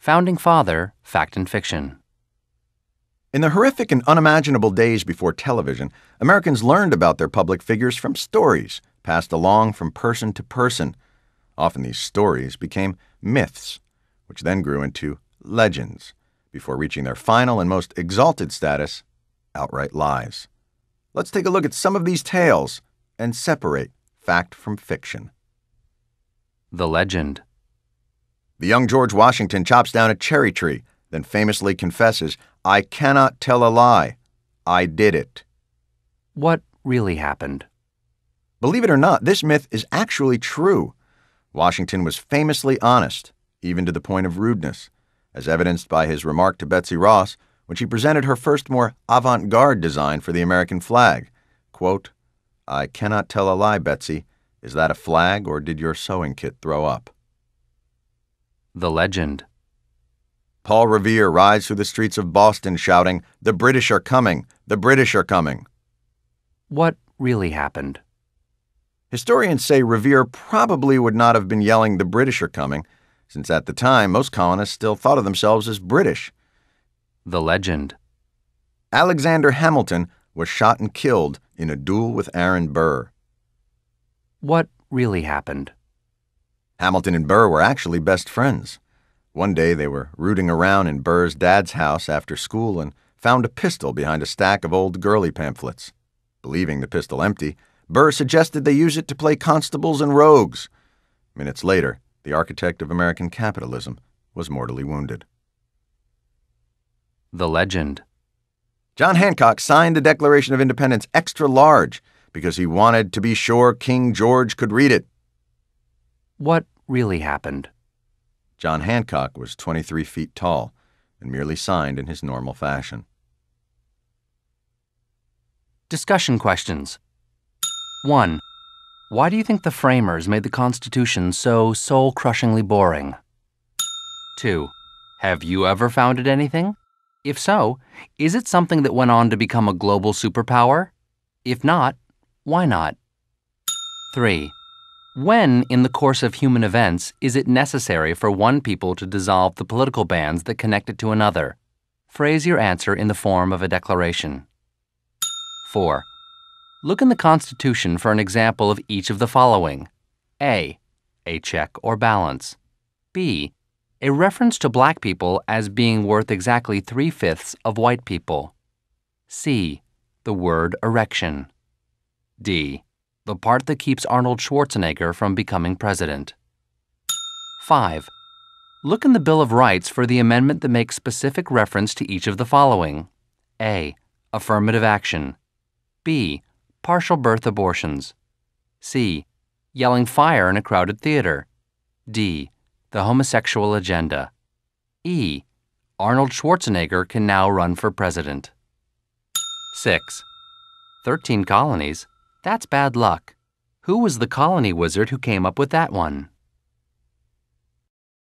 Founding Father, Fact and Fiction. In the horrific and unimaginable days before television, Americans learned about their public figures from stories passed along from person to person. Often these stories became myths, which then grew into legends, before reaching their final and most exalted status, outright lies. Let's take a look at some of these tales and separate fact from fiction. The Legend. The young George Washington chops down a cherry tree, then famously confesses, "I cannot tell a lie. I did it." What really happened? Believe it or not, this myth is actually true. Washington was famously honest, even to the point of rudeness, as evidenced by his remark to Betsy Ross when she presented her first more avant-garde design for the American flag. Quote, "I cannot tell a lie, Betsy. Is that a flag or did your sewing kit throw up?" The Legend. Paul Revere rides through the streets of Boston shouting, "The British are coming! The British are coming!" What really happened? Historians say Revere probably would not have been yelling, "The British are coming," since at the time most colonists still thought of themselves as British. The Legend. Alexander Hamilton was shot and killed in a duel with Aaron Burr. What really happened? Hamilton and Burr were actually best friends. One day they were rooting around in Burr's dad's house after school and found a pistol behind a stack of old girly pamphlets. Believing the pistol empty, Burr suggested they use it to play constables and rogues. Minutes later, the architect of American capitalism was mortally wounded. The Legend. John Hancock signed the Declaration of Independence extra large because he wanted to be sure King George could read it. What really happened? John Hancock was 23 feet tall and merely signed in his normal fashion. Discussion questions. 1. Why do you think the framers made the Constitution so soul-crushingly boring? 2. Have you ever founded anything? If so, is it something that went on to become a global superpower? If not, why not? 3. When, in the course of human events, is it necessary for one people to dissolve the political bands that connect it to another? Phrase your answer in the form of a declaration. 4. Look in the Constitution for an example of each of the following. A check or balance. B, a reference to black people as being worth exactly 3/5 of white people. C, the word erection. D, the part that keeps Arnold Schwarzenegger from becoming president. 5. Look in the Bill of Rights for the amendment that makes specific reference to each of the following. A, affirmative action. B, partial birth abortions. C, yelling fire in a crowded theater. D, the homosexual agenda. E, Arnold Schwarzenegger can now run for president. 6. 13 colonies? That's bad luck. Who was the colony wizard who came up with that one?